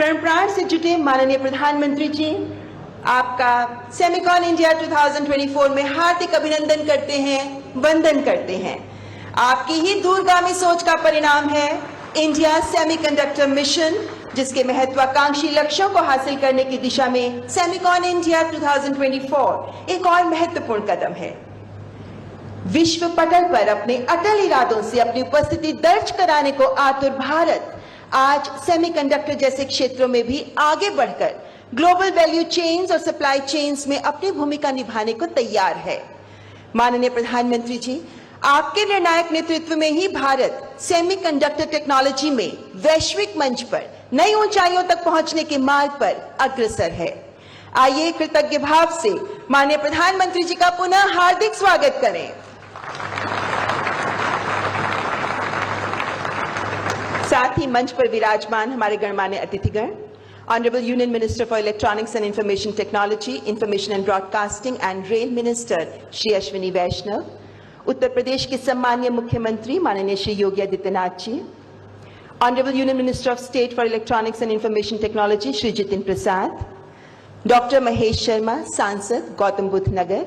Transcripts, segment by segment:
प्राण प्राण से जुटे माननीय प्रधानमंत्री जी, आपका सेमिकॉन इंडिया 2024 में हार्दिक अभिनंदन करते हैं, वंदन करते हैं। आपकी ही दूरगामी सोच का परिणाम है इंडिया सेमीकंडक्टर मिशन, जिसके महत्वाकांक्षी लक्ष्यों को हासिल करने की दिशा में सेमिकॉन इंडिया 2024 एक और महत्वपूर्ण कदम है। विश्व पटल पर अपने अटल इरादों से अपनी उपस्थिति दर्ज कराने को आतुर भारत आज सेमीकंडक्टर जैसे क्षेत्रों में भी आगे बढ़कर ग्लोबल वैल्यू चेन्स और सप्लाई चेन्स में अपनी भूमिका निभाने को तैयार है। माननीय प्रधानमंत्री जी, आपके निर्णायक नेतृत्व में ही भारत सेमीकंडक्टर टेक्नोलॉजी में वैश्विक मंच पर नई ऊंचाइयों तक पहुंचने के मार्ग पर अग्रसर है। आइए कृतज्ञ भाव से माननीय प्रधानमंत्री जी का पुनः हार्दिक स्वागत करें। साथ ही मंच पर विराजमान हमारे गणमान्य अतिथिगण, honourable union minister for electronics and information technology, information and broadcasting and rail minister Shri Ashwini Vaishnaw, Uttar Pradesh के सम्मानीय मुख्यमंत्री माननीय Shri Yogi Adityanath ji, honourable union minister of state for electronics and information technology Shri Jitin Prasada, doctor Mahesh Sharma सांसद गौतम बुद्ध नगर,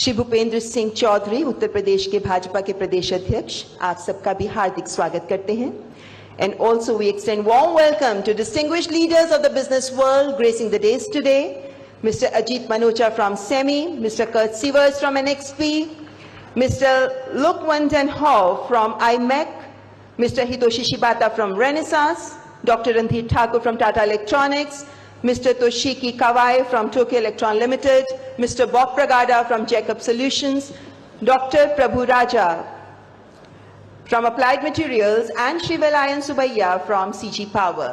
श्री भूपेंद्र सिंह चौधरी उत्तर प्रदेश के भाजपा के प्रदेश अध्यक्ष, आप सबका भी हार्दिक स्वागत करते हैं। And also we extend warm welcome to distinguished leaders of the business world gracing the days today, Mr. Ajit Manocha from SEMI, Mr. Kurt Sievers from NXP, Mr. Lukwandan Hall from IMEC, Mr. Hitoshi Shibata from Renaissance, Dr. Randhir Thakur from Tata Electronics, Mr. Toshiki Kawai from Tokyo Electron Limited, Mr. Bob Pragada from Jacob Solutions, Dr. Prabhu Raja from Applied Materials and Shri Velayan Subaiya from CG Power।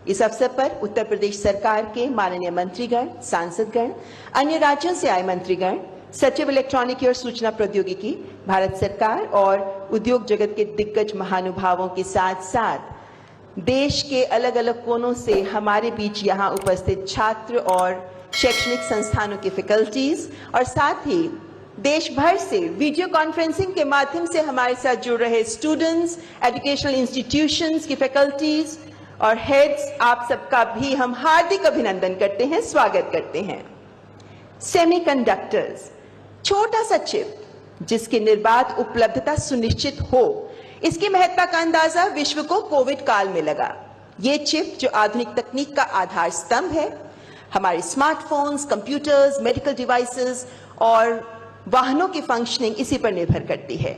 इस अवसर पर उत्तर प्रदेश सरकार के माननीय मंत्रीगण, सांसदगण, अन्य राज्यों से आए मंत्रीगण, सचिव इलेक्ट्रॉनिकी और सूचना प्रौद्योगिकी, भारत सरकार और उद्योग जगत के दिग्गज महानुभावों के साथ साथ देश के अलग अलग कोनों से हमारे बीच यहाँ उपस्थित छात्र और शैक्षणिक संस्थानों के फैकल्टीज और साथ ही देश भर से वीडियो कॉन्फ्रेंसिंग के माध्यम से हमारे साथ जुड़ रहे स्टूडेंट्स, एजुकेशनल इंस्टीट्यूशंस की फैकल्टीज और हेड्स, आप सबका भी हम हार्दिक अभिनंदन करते हैं, स्वागत करते हैं। सेमीकंडक्टर्स, छोटा सा चिप जिसकी निर्बाध उपलब्धता सुनिश्चित हो, इसकी महत्ता का अंदाजा विश्व को कोविड काल में लगा। ये चिप जो आधुनिक तकनीक का आधार स्तंभ है, हमारे स्मार्टफोन्स, कंप्यूटर्स, मेडिकल डिवाइसेस और वाहनों की फंक्शनिंग इसी पर निर्भर करती है।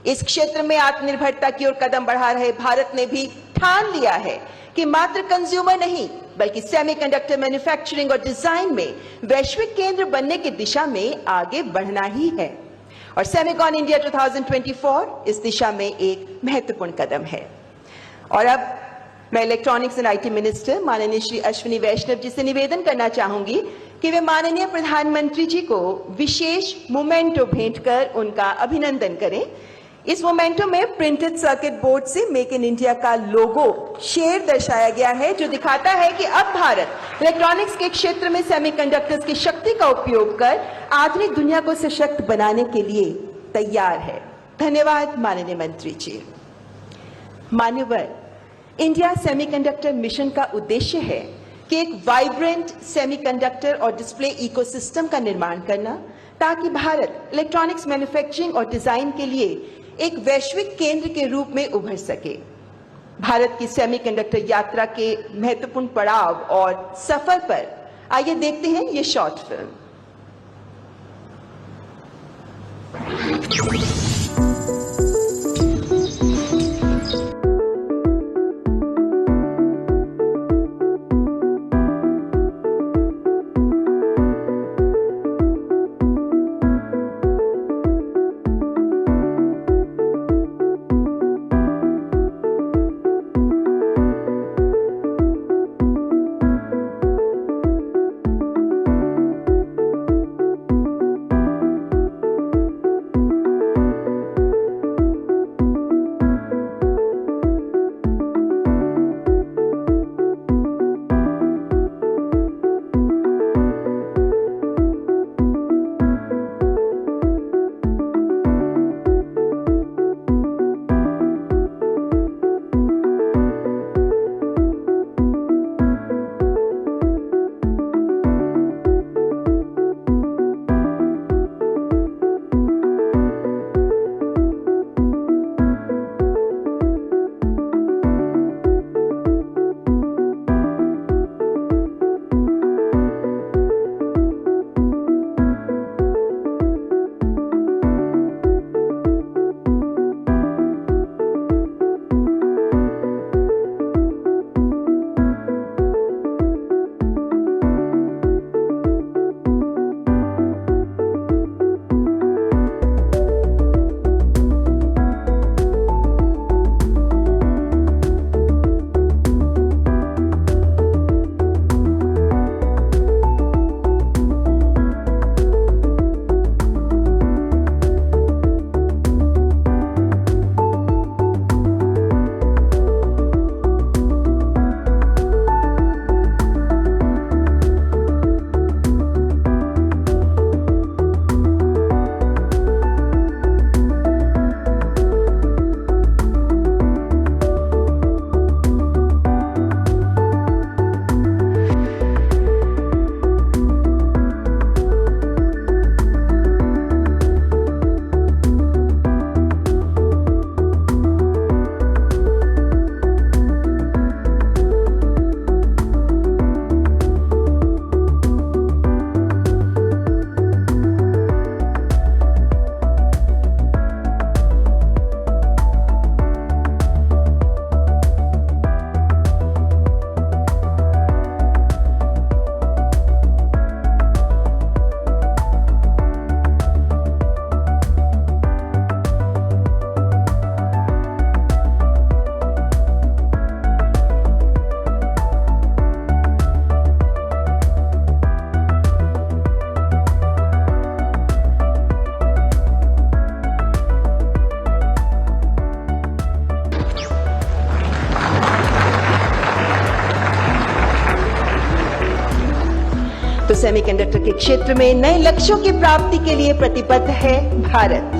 इस क्षेत्र में आत्मनिर्भरता की ओर कदम बढ़ा रहे भारत ने भी ठान लिया है कि मात्र कंज्यूमर नहीं बल्कि सेमीकंडक्टर मैन्युफैक्चरिंग और डिजाइन में वैश्विक केंद्र बनने की दिशा में आगे बढ़ना ही है और सेमिकॉन इंडिया 2024 इस दिशा में एक महत्वपूर्ण कदम है। और अब मैं इलेक्ट्रॉनिक्स एंड आईटी मिनिस्टर माननीय श्री अश्विनी वैष्णव जी से निवेदन करना चाहूंगी कि वे माननीय प्रधानमंत्री जी को विशेष मोमेंटो भेंट कर उनका अभिनंदन करें। इस मोमेंटो में प्रिंटेड सर्किट बोर्ड से मेक इन इंडिया का लोगो शेर दर्शाया गया है, जो दिखाता है कि अब भारत इलेक्ट्रॉनिक्स के क्षेत्र में सेमीकंडक्टर्स की शक्ति का उपयोग कर आधुनिक दुनिया को सशक्त बनाने के लिए तैयार है। धन्यवाद माननीय मंत्री जी। मान्यवर, इंडिया सेमीकंडक्टर मिशन का उद्देश्य है कि एक वाइब्रेंट सेमीकंडक्टर और डिस्प्ले इकोसिस्टम का निर्माण करना, ताकि भारत इलेक्ट्रॉनिक्स मैन्युफैक्चरिंग और डिजाइन के लिए एक वैश्विक केंद्र के रूप में उभर सके। भारत की सेमीकंडक्टर यात्रा के महत्वपूर्ण पड़ाव और सफर पर आइए देखते हैं ये शॉर्ट फिल्म। तो सेमीकंडक्टर के क्षेत्र में नए लक्ष्यों की प्राप्ति के लिए प्रतिबद्ध है भारत।